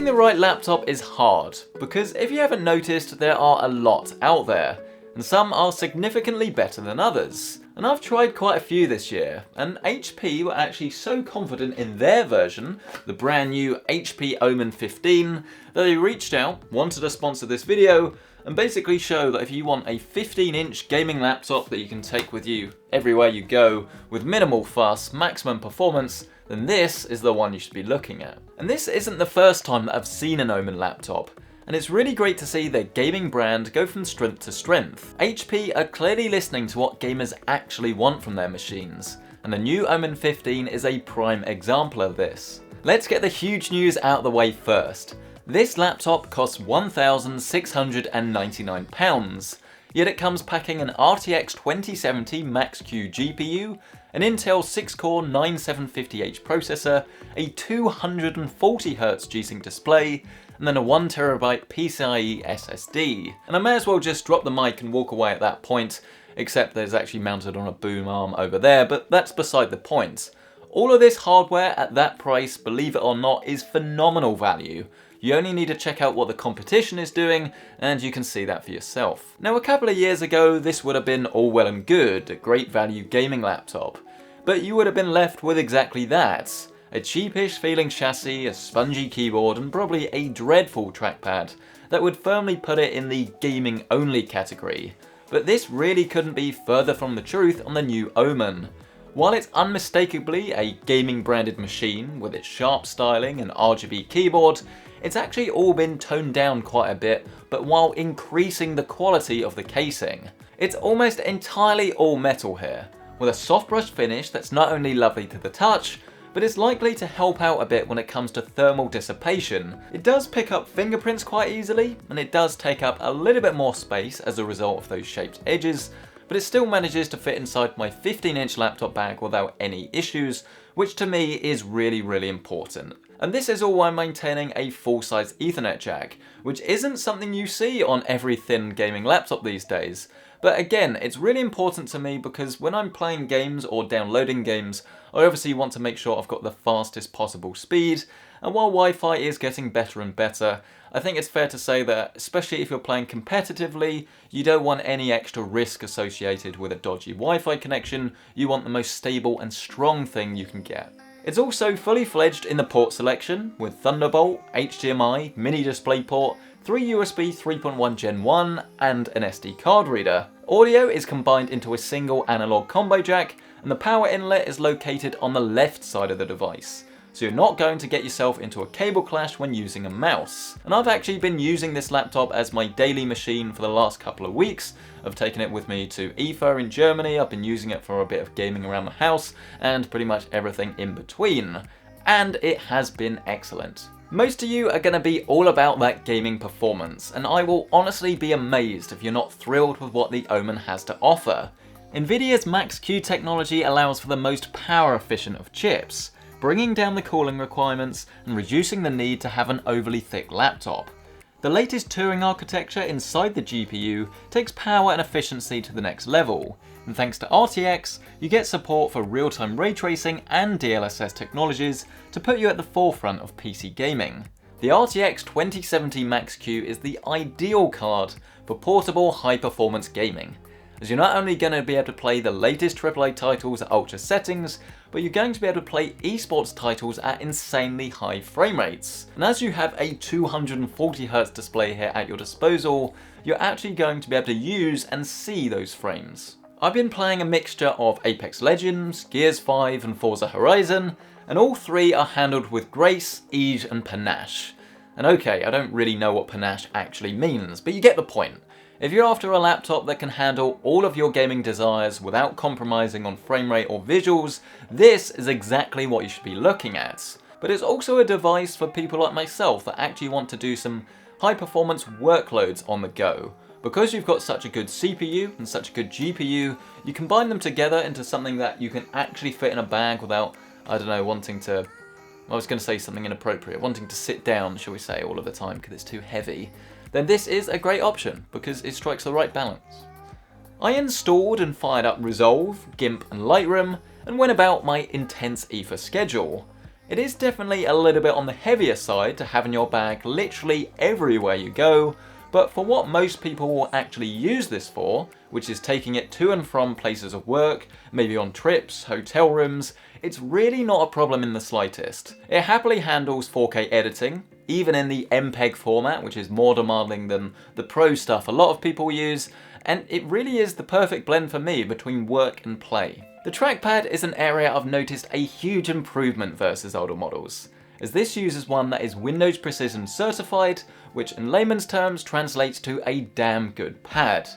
Finding the right laptop is hard, because if you haven't noticed, there are a lot out there, and some are significantly better than others. And I've tried quite a few this year, and HP were actually so confident in their version, the brand new HP OMEN 15, that they reached out, wanted to sponsor this video, and basically show that if you want a 15-inch gaming laptop that you can take with you everywhere you go, with minimal fuss, maximum performance, then this is the one you should be looking at. And this isn't the first time that I've seen an OMEN laptop, and it's really great to see their gaming brand go from strength to strength. HP are clearly listening to what gamers actually want from their machines, and the new OMEN 15 is a prime example of this. Let's get the huge news out of the way first. This laptop costs £1,699, yet it comes packing an RTX 2070 Max-Q GPU, an Intel 6-core 9750H processor, a 240Hz G-Sync display, and then a 1TB PCIe SSD. And I may as well just drop the mic and walk away at that point, except that it's actually mounted on a boom arm over there, but that's beside the point. All of this hardware at that price, believe it or not, is phenomenal value. You only need to check out what the competition is doing, and you can see that for yourself. Now, a couple of years ago, this would have been all well and good, a great value gaming laptop. But you would have been left with exactly that. A cheapish feeling chassis, a spongy keyboard, and probably a dreadful trackpad that would firmly put it in the gaming only category. But this really couldn't be further from the truth on the new OMEN. While it's unmistakably a gaming branded machine with its sharp styling and RGB keyboard, it's actually all been toned down quite a bit, but while increasing the quality of the casing. It's almost entirely all metal here, with a soft brush finish that's not only lovely to the touch, but it's likely to help out a bit when it comes to thermal dissipation. It does pick up fingerprints quite easily, and it does take up a little bit more space as a result of those shaped edges, but it still manages to fit inside my 15-inch laptop bag without any issues, which to me is really, really important. And this is all while maintaining a full-size Ethernet jack, which isn't something you see on every thin gaming laptop these days. But again, it's really important to me because when I'm playing games or downloading games, I obviously want to make sure I've got the fastest possible speed, and while Wi-Fi is getting better and better, I think it's fair to say that, especially if you're playing competitively, you don't want any extra risk associated with a dodgy Wi-Fi connection. You want the most stable and strong thing you can get. It's also fully fledged in the port selection, with Thunderbolt, HDMI, mini DisplayPort, 3 USB 3.1 Gen 1, and an SD card reader. Audio is combined into a single analog combo jack, and the power inlet is located on the left side of the device. So you're not going to get yourself into a cable clash when using a mouse. And I've actually been using this laptop as my daily machine for the last couple of weeks. I've taken it with me to IFA in Germany, I've been using it for a bit of gaming around the house, and pretty much everything in between. And it has been excellent. Most of you are going to be all about that gaming performance, and I will honestly be amazed if you're not thrilled with what the OMEN has to offer. Nvidia's Max-Q technology allows for the most power efficient of chips, bringing down the cooling requirements and reducing the need to have an overly thick laptop. The latest Turing architecture inside the GPU takes power and efficiency to the next level, and thanks to RTX, you get support for real-time ray tracing and DLSS technologies to put you at the forefront of PC gaming. The RTX 2070 Max-Q is the ideal card for portable high-performance gaming, as you're not only going to be able to play the latest AAA titles at ultra settings, but you're going to be able to play esports titles at insanely high frame rates. And as you have a 240Hz display here at your disposal, you're actually going to be able to use and see those frames. I've been playing a mixture of Apex Legends, Gears 5 and Forza Horizon, and all three are handled with grace, ease and panache. And okay, I don't really know what panache actually means, but you get the point. If you're after a laptop that can handle all of your gaming desires without compromising on frame rate or visuals, this is exactly what you should be looking at. But it's also a device for people like myself that actually want to do some high performance workloads on the go. Because you've got such a good CPU and such a good GPU, you combine them together into something that you can actually fit in a bag without, I don't know, wanting to, I was going to say something inappropriate, wanting to sit down, shall we say, all of the time because it's too heavy. Then this is a great option because it strikes the right balance. I installed and fired up Resolve, GIMP and Lightroom and went about my intense IFA schedule. It is definitely a little bit on the heavier side to have in your bag literally everywhere you go, but for what most people will actually use this for, which is taking it to and from places of work, maybe on trips, hotel rooms, it's really not a problem in the slightest. It happily handles 4K editing, even in the MPEG format, which is more demanding than the pro stuff a lot of people use, and it really is the perfect blend for me between work and play. The trackpad is an area I've noticed a huge improvement versus older models, as this uses one that is Windows Precision certified, which in layman's terms translates to a damn good pad.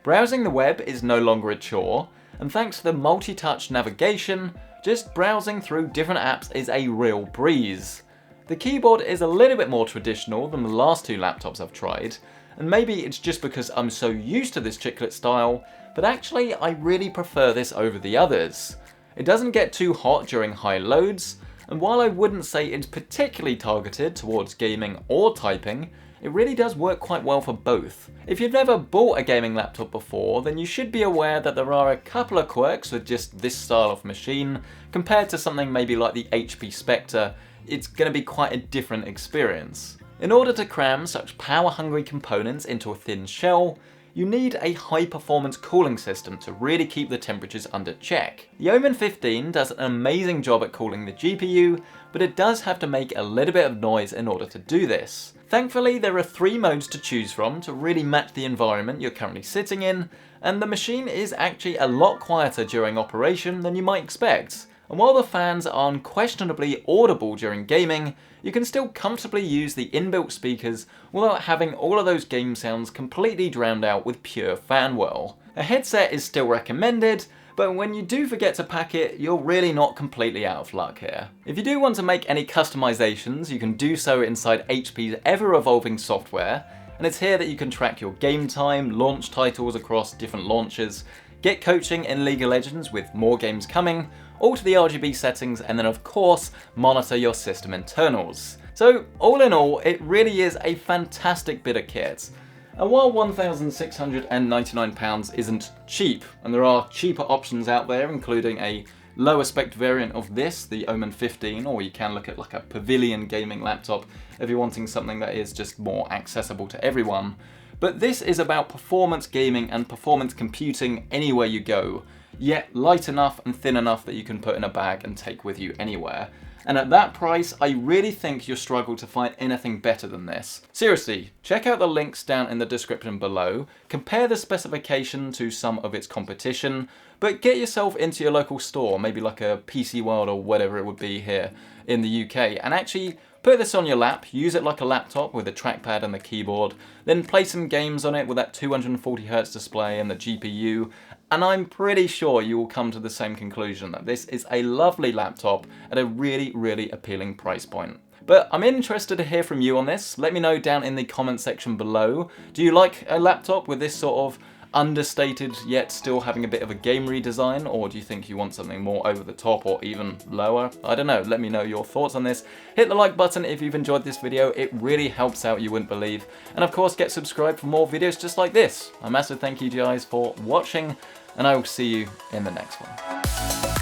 Browsing the web is no longer a chore, and thanks to the multi-touch navigation, just browsing through different apps is a real breeze. The keyboard is a little bit more traditional than the last two laptops I've tried, and maybe it's just because I'm so used to this chiclet style, but actually I really prefer this over the others. It doesn't get too hot during high loads, and while I wouldn't say it's particularly targeted towards gaming or typing, it really does work quite well for both. If you've never bought a gaming laptop before, then you should be aware that there are a couple of quirks with just this style of machine. Compared to something maybe like the HP Spectre, it's going to be quite a different experience. In order to cram such power-hungry components into a thin shell, you need a high-performance cooling system to really keep the temperatures under check. The OMEN 15 does an amazing job at cooling the GPU, but it does have to make a little bit of noise in order to do this. Thankfully, there are 3 modes to choose from to really match the environment you're currently sitting in, and the machine is actually a lot quieter during operation than you might expect. And while the fans are unquestionably audible during gaming, you can still comfortably use the inbuilt speakers without having all of those game sounds completely drowned out with pure fan whirl. A headset is still recommended, but when you do forget to pack it, you're really not completely out of luck here. If you do want to make any customizations, you can do so inside HP's ever-evolving software, and it's here that you can track your game time, launch titles across different launches, get coaching in League of Legends with more games coming, alter the RGB settings, and then of course monitor your system internals. So all in all, it really is a fantastic bit of kit. And while £1,699 isn't cheap, and there are cheaper options out there, including a lower spec variant of this, the OMEN 15, or you can look at like a Pavilion gaming laptop if you're wanting something that is just more accessible to everyone. But this is about performance gaming and performance computing anywhere you go, yet light enough and thin enough that you can put in a bag and take with you anywhere. And at that price, I really think you'll struggle to find anything better than this. Seriously, check out the links down in the description below, compare the specification to some of its competition, but get yourself into your local store, maybe like a PC World or whatever it would be here in the UK, and actually put this on your lap, use it like a laptop with the trackpad and the keyboard, then play some games on it with that 240Hz display and the GPU, and I'm pretty sure you will come to the same conclusion that this is a lovely laptop at a really, really appealing price point. But I'm interested to hear from you on this. Let me know down in the comment section below. Do you like a laptop with this sort of understated yet still having a bit of a game redesign, or do you think you want something more over the top or even lower? I don't know, let me know your thoughts on this. Hit the like button if you've enjoyed this video, it really helps out, you wouldn't believe. And of course get subscribed for more videos just like this. A massive thank you guys for watching, and I will see you in the next one.